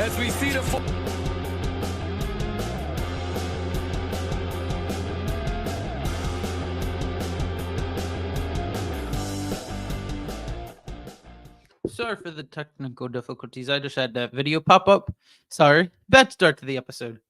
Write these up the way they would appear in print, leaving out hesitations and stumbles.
as we see the Sorry for the technical difficulties. I just had that video pop up. Sorry. Bad start to the episode.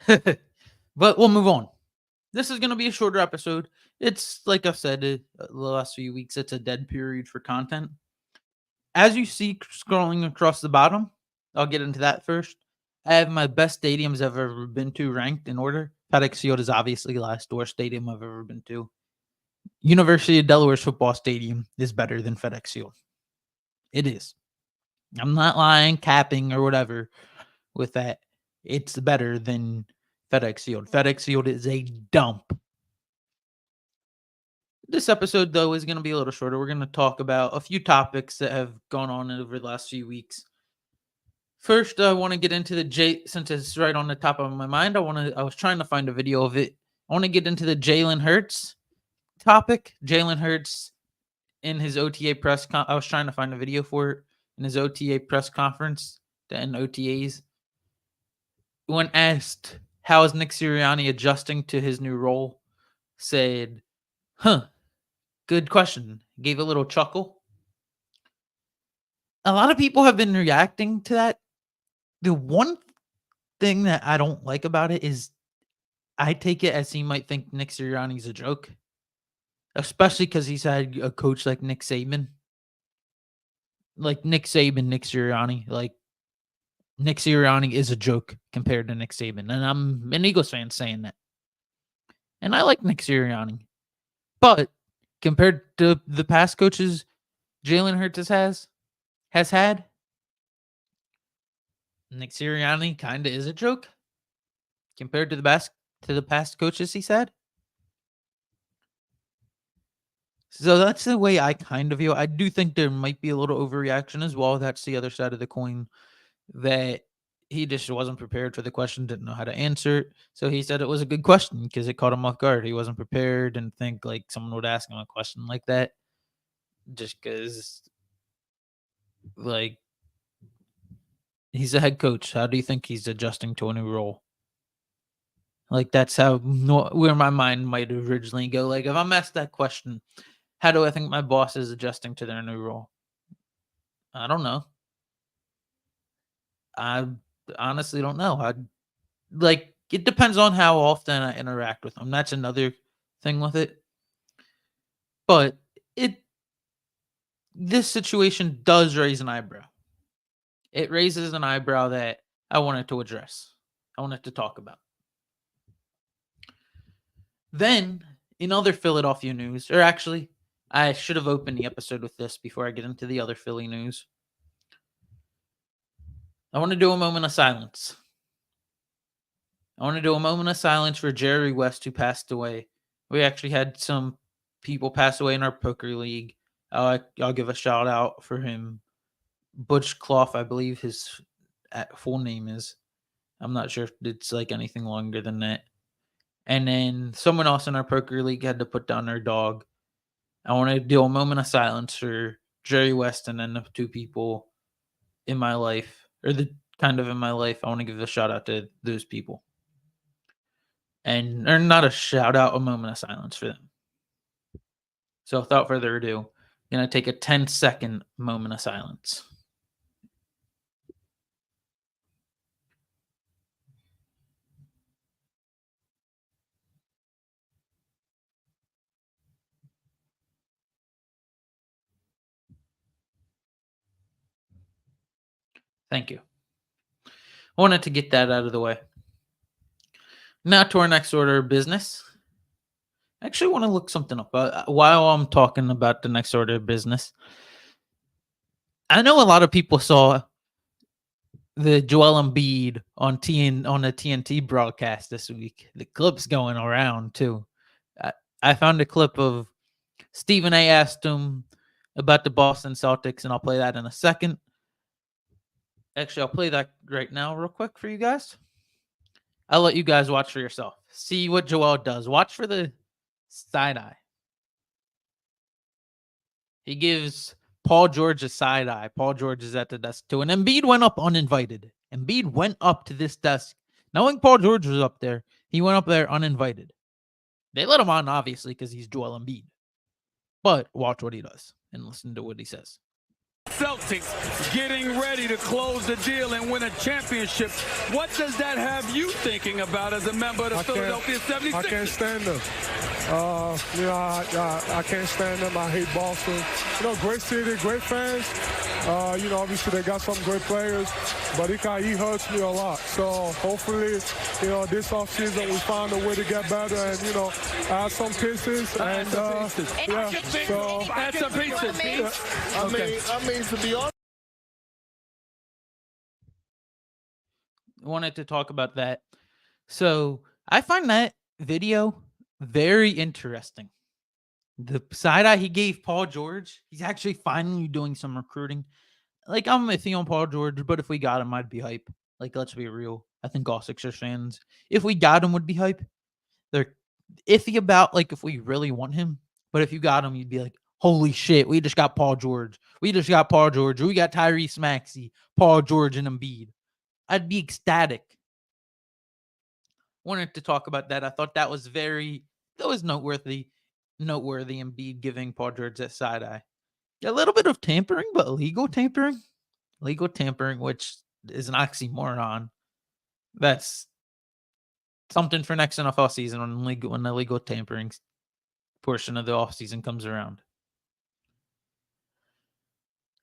But we'll move on. This is going to be a shorter episode. It's like I've said the last few weeks, it's a dead period for content. As you see scrolling across the bottom, I'll get into that first. I have my best stadiums I've ever been to ranked in order. FedEx Field is obviously the last worst stadium I've ever been to. University of Delaware's football stadium is better than FedEx Field. It is. I'm not lying, capping, or whatever with that. It's better than FedEx Field. FedEx Field is a dump. This episode, though, is going to be a little shorter. We're going to talk about a few topics that have gone on over the last few weeks. First, I want to get into the since it's right on the top of my mind. I was trying to find a video of it. I want to get into the Jalen Hurts topic. Jalen Hurts in his OTA press I was trying to find a video for it in his OTA press conference to end OTAs. When asked how is Nick Sirianni adjusting to his new role, said, good question. Gave a little chuckle. A lot of people have been reacting to that. The one thing that I don't like about it is I take it as he might think Nick Sirianni's a joke, especially because he's had a coach like Nick Saban. Like Nick Sirianni. Like Nick Sirianni is a joke compared to Nick Saban. And I'm an Eagles fan saying that. And I like Nick Sirianni. But compared to the past coaches Jalen Hurts has had, Nick Sirianni kind of is a joke compared to the past coaches he's had. So that's the way I kind of view it. I do think there might be a little overreaction as well. That's the other side of the coin, that he just wasn't prepared for the question, didn't know how to answer it. So he said it was a good question because it caught him off guard. He wasn't prepared and think like someone would ask him a question like that just because, like, he's a head coach. How do you think he's adjusting to a new role? Like, that's where my mind might originally go. Like, if I'm asked that question, how do I think my boss is adjusting to their new role? I don't know. I honestly don't know. It depends on how often I interact with them. That's another thing with it. But this situation does raise an eyebrow. It raises an eyebrow that I wanted to address. I wanted to talk about. Then, in other Philadelphia news, or actually, I should have opened the episode with this before I get into the other Philly news. I want to do a moment of silence. I want to do a moment of silence for Jerry West, who passed away. We actually had some people pass away in our poker league. I'll give a shout out for him. Butch Clough, I believe his full name is. I'm not sure if it's like anything longer than that. And then someone else in our poker league had to put down their dog. I want to do a moment of silence for Jerry West and then the two people in my life, or the kind of in my life. I want to give a shout out to those people. Or not a shout out, a moment of silence for them. So without further ado, I'm going to take a 10-second moment of silence. Thank you. I wanted to get that out of the way. Now to our next order of business. I actually want to look something up while I'm talking about the next order of business. I know a lot of people saw the Joel Embiid on the TNT broadcast this week. The clip's going around too. I found a clip of Stephen A. asked him about the Boston Celtics, and I'll play that in a second. Actually, I'll play that right now real quick for you guys. I'll let you guys watch for yourself. See what Joel does. Watch for the side eye. He gives Paul George a side eye. Paul George is at the desk too. And Embiid went up uninvited. Embiid went up to this desk, knowing Paul George was up there. He went up there uninvited. They let him on, obviously, because he's Joel Embiid. But watch what he does and listen to what he says. Celtics getting ready to close the deal and win a championship. What does that have you thinking about as a member of the Philadelphia 76ers? I can't stand them. I can't stand them. I hate Boston. Great city, great fans. Obviously they got some great players, but he hurts me a lot. So hopefully, this offseason we find a way to get better and, add some pieces. Add some pieces. I mean, to be honest. Wanted to talk about that. So I find that video very interesting. The side eye he gave Paul George, he's actually finally doing some recruiting. Like, I'm with you on Paul George, but if we got him, I'd be hype. Like, let's be real. I think all Sixers fans, if we got him, would be hype. They're iffy about, like, if we really want him. But if you got him, you'd be like, holy shit, we just got Paul George. We just got Paul George. We got Tyrese Maxey, Paul George, and Embiid. I'd be ecstatic. Wanted to talk about that. I thought that was noteworthy. Embiid giving Paul George that side eye. A little bit of tampering, but legal tampering, which is an oxymoron. That's something for next NFL season when the legal tampering portion of the offseason comes around.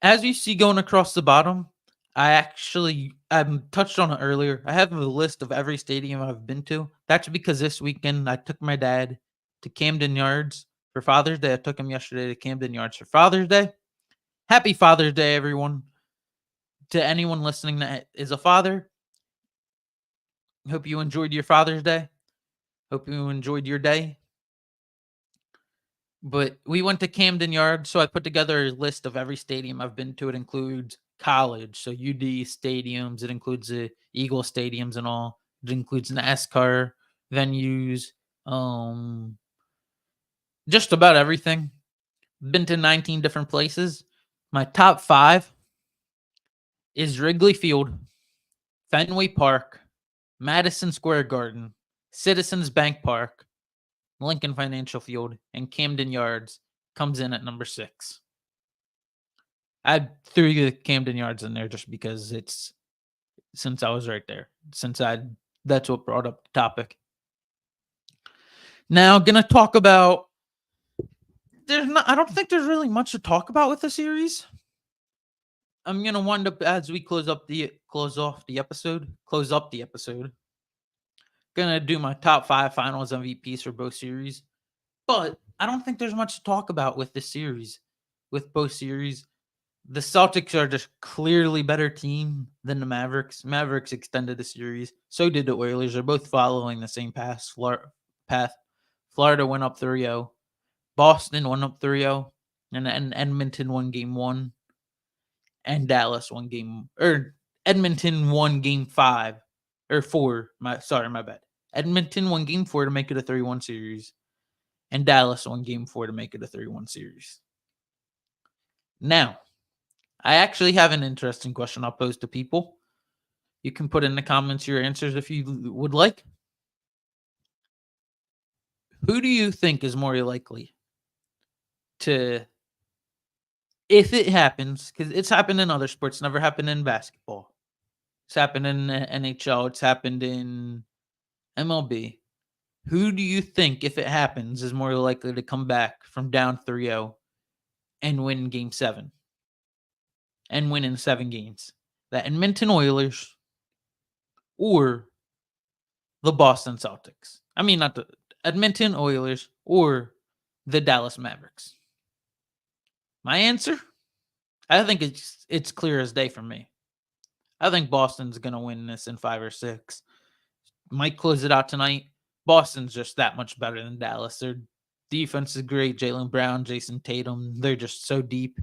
As you see going across the bottom, I touched on it earlier. I have a list of every stadium I've been to. That's because this weekend I took my dad to Camden Yards for Father's Day. I took him yesterday to Camden Yards for Father's Day. Happy Father's Day, everyone. To anyone listening that is a father, hope you enjoyed your Father's Day. Hope you enjoyed your day. But we went to Camden Yards, so I put together a list of every stadium I've been to. It includes college, so UD stadiums. It includes the Eagle stadiums and all. It includes NASCAR venues, just about everything. Been to 19 different places. My top 5 is Wrigley Field, Fenway Park, Madison Square Garden, Citizens Bank Park, Lincoln Financial Field, and Camden Yards comes in at number 6. I threw the Camden Yards in there just because since I was right there. That's what brought up the topic. Now, gonna talk about. I don't think there's really much to talk about with the series. I'm gonna wind up as we close up the episode. Gonna do my top 5 finals MVPs for both series. But I don't think there's much to talk about with this series. With both series, the Celtics are just clearly better team than the Mavericks. Mavericks extended the series. So did the Oilers. They're both following the same path. Florida went up 3-0. Boston went up 3-0. And Edmonton won game 1. And Dallas won Edmonton won game 5. Or 4. My bad. Edmonton won game 4 to make it a 3-1 series. And Dallas won game 4 to make it a 3-1 series. Now, I actually have an interesting question I'll pose to people. You can put in the comments your answers if you would like. Who do you think is more likely to, if it happens, because it's happened in other sports, never happened in basketball. It's happened in NHL. It's happened in MLB. Who do you think, if it happens, is more likely to come back from down 3-0 and win Game 7? And win in 7 games? The Edmonton Oilers or the Boston Celtics? I mean, not the Edmonton Oilers or the Dallas Mavericks. My answer? I think it's clear as day for me. I think Boston's going to win this in 5 or 6. Might close it out tonight. Boston's just that much better than Dallas. Their defense is great. Jaylen Brown, Jason Tatum, they're just so deep.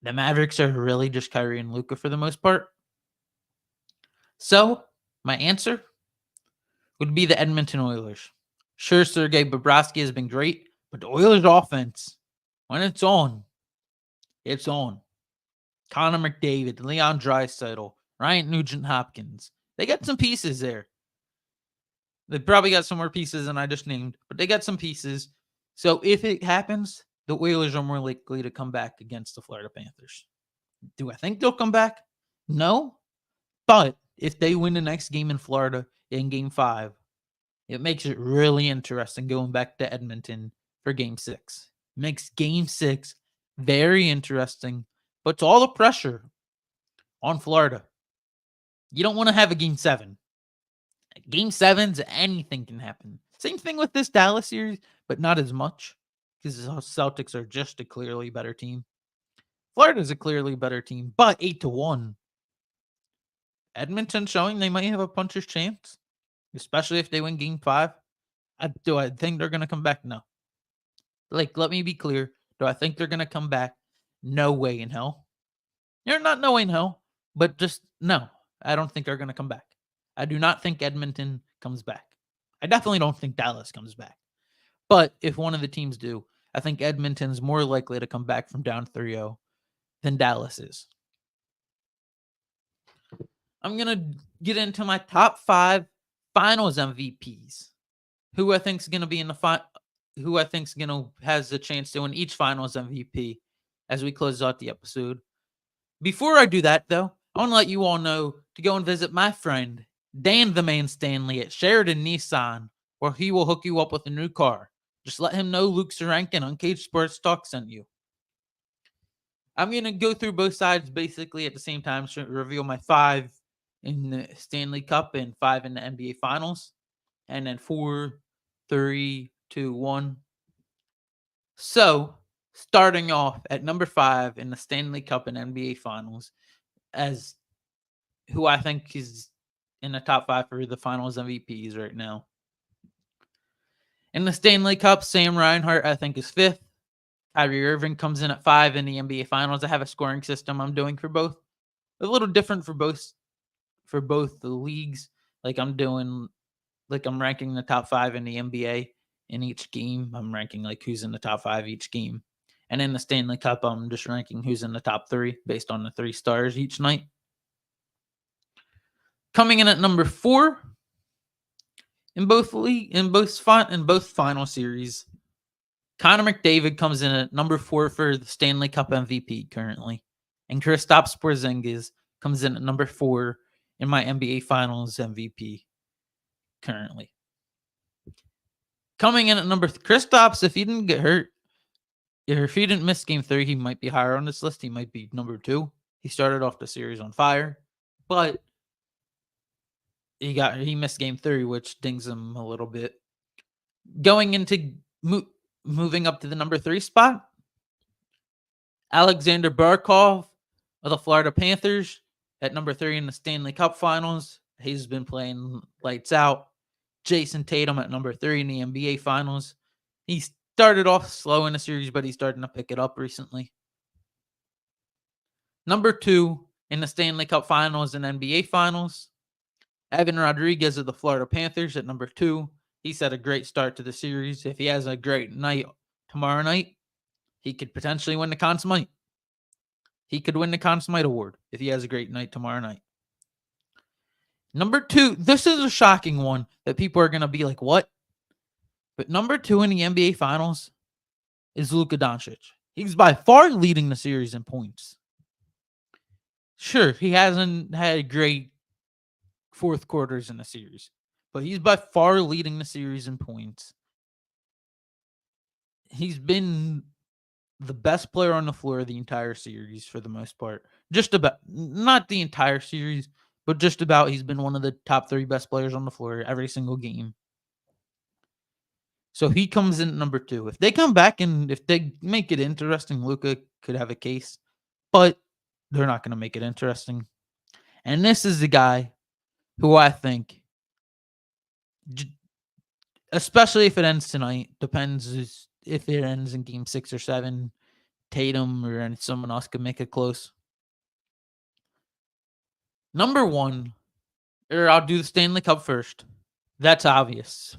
The Mavericks are really just Kyrie and Luka for the most part. So, my answer would be the Edmonton Oilers. Sure, Sergei Bobrovsky has been great, but the Oilers' offense, when it's on, it's on. Connor McDavid, Leon Draisaitl, Ryan Nugent-Hopkins. They got some pieces there. They probably got some more pieces than I just named, but they got some pieces. So if it happens, the Oilers are more likely to come back against the Florida Panthers. Do I think they'll come back? No. But if they win the next game in Florida in Game 5, it makes it really interesting going back to Edmonton for Game 6. Makes Game 6 very interesting, puts all the pressure on Florida. You don't want to have a Game 7. Game 7s, anything can happen. Same thing with this Dallas series, but not as much because the Celtics are just a clearly better team. Florida's a clearly better team, but 8-1. Edmonton showing they might have a puncher's chance, especially if they win Game 5. Do I think they're going to come back? No. Like, let me be clear. Do I think they're going to come back? No way in hell. You're not no way in hell, but just no. I don't think they're going to come back. I do not think Edmonton comes back. I definitely don't think Dallas comes back. But if one of the teams do, I think Edmonton's more likely to come back from down 3-0 than Dallas is. I'm going to get into my top 5 finals MVPs. Who I think is going to be in the who I think is going to has a chance to win each finals MVP as we close out the episode. Before I do that, though, I want to let you all know to go and visit my friend Dan the Man Stanley at Sheridan Nissan, where he will hook you up with a new car. Just let him know Luke Sarankin on Cage Sports Talk sent you. I'm going to go through both sides basically at the same time to reveal my 5 in the Stanley Cup and 5 in the NBA Finals. And then 4, 3, 2, 1. So, starting off at number 5 in the Stanley Cup and NBA Finals as who I think is in the top 5 for the Finals MVPs right now. In the Stanley Cup, Sam Reinhart, I think, is 5th. Kyrie Irving comes in at 5 in the NBA Finals. I have a scoring system I'm doing for both. A little different for both the leagues. I'm ranking the top 5 in the NBA in each game. I'm ranking who's in the top 5 each game. And in the Stanley Cup, I'm just ranking who's in the top 3 based on the 3 stars each night. Coming in at number 4 in both final series, Connor McDavid comes in at number 4 for the Stanley Cup MVP currently, and Kristaps Porzingis comes in at number 4 in my NBA Finals MVP currently. Coming in at number Kristaps, if he didn't get hurt, or if he didn't miss Game 3, he might be higher on this list. He might be number 2. He started off the series on fire, but he missed Game 3, which dings him a little bit. Going into moving up to the number 3 spot, Alexander Barkov of the Florida Panthers at number 3 in the Stanley Cup Finals. He's been playing lights out. Jason Tatum at number 3 in the NBA Finals. He started off slow in the series, but he's starting to pick it up recently. Number 2 in the Stanley Cup Finals and NBA Finals, Evan Rodriguez of the Florida Panthers at number 2. He's had a great start to the series. If he has a great night tomorrow night, he could potentially win the Conn Smythe. He could win the Conn Smythe Award if he has a great night tomorrow night. Number 2, this is a shocking one that people are going to be like, what? But number 2 in the NBA Finals is Luka Doncic. He's by far leading the series in points. Sure, he hasn't had great fourth quarters in the series, but he's by far leading the series in points. He's been the best player on the floor the entire series for the most part. Just about, not the entire series, but just about. He's been one of the top 3 best players on the floor every single game. So he comes in at number 2. If they come back and if they make it interesting, Luka could have a case, but they're not going to make it interesting. And this is the guy who I think, especially if it ends tonight, depends if it ends in Game 6 or 7, Tatum or someone else could make it close. Number 1, or I'll do the Stanley Cup first. That's obvious.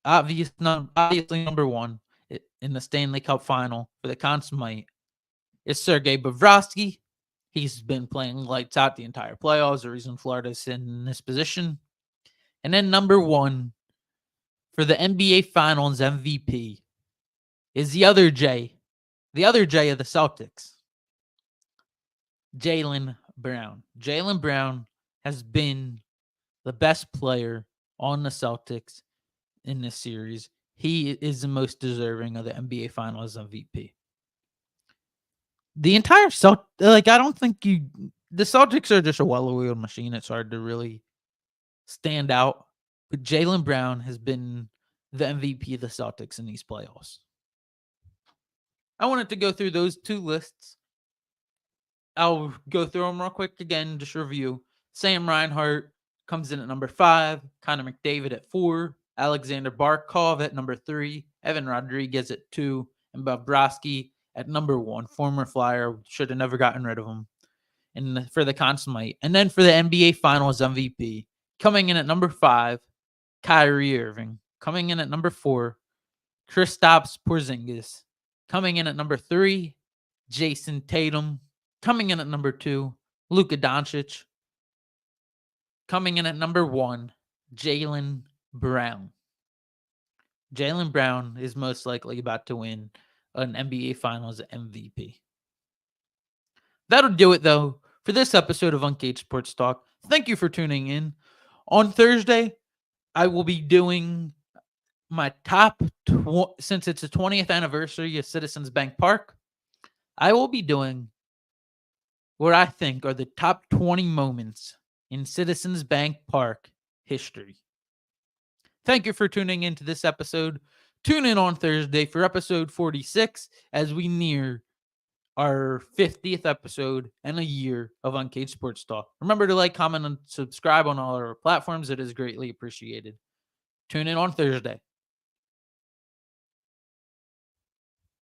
Obviously, number 1 in the Stanley Cup final for the Conn Smythe is Sergei Bobrovsky. He's been playing lights out the entire playoffs, the reason Florida's in this position. And then number 1 for the NBA Finals MVP is the other J of the Celtics, Jaylen Brown. Jaylen Brown has been the best player on the Celtics in this series. He is the most deserving of the NBA Finals MVP. The entire I don't think the Celtics are just a well-oiled machine. It's hard to really stand out. But Jaylen Brown has been the MVP of the Celtics in these playoffs. I wanted to go through those 2 lists. I'll go through them real quick again, just review. Sam Reinhart comes in at number 5, Connor McDavid at 4, Alexander Barkov at number 3, Evan Rodriguez at 2, and Bobrovsky at number 1. Former Flyer, should have never gotten rid of him. And for the consummate. And then for the NBA Finals MVP, coming in at number 5, Kyrie Irving. Coming in at number 4, Kristaps Porzingis. Coming in at number 3, Jason Tatum. Coming in at number 2, Luka Doncic. Coming in at number 1, Jaylen Brown. Jaylen Brown is most likely about to win an NBA Finals MVP. That'll do it, though, for this episode of Uncaged Sports Talk. Thank you for tuning in. On Thursday, I will be doing my top, since it's the 20th anniversary of Citizens Bank Park, I will be doing what I think are the top 20 moments in Citizens Bank Park history. Thank you for tuning into this episode. Tune in on Thursday for episode 46 as we near our 50th episode and a year of Uncaged Sports Talk. Remember to like, comment, and subscribe on all our platforms. It is greatly appreciated. Tune in on Thursday.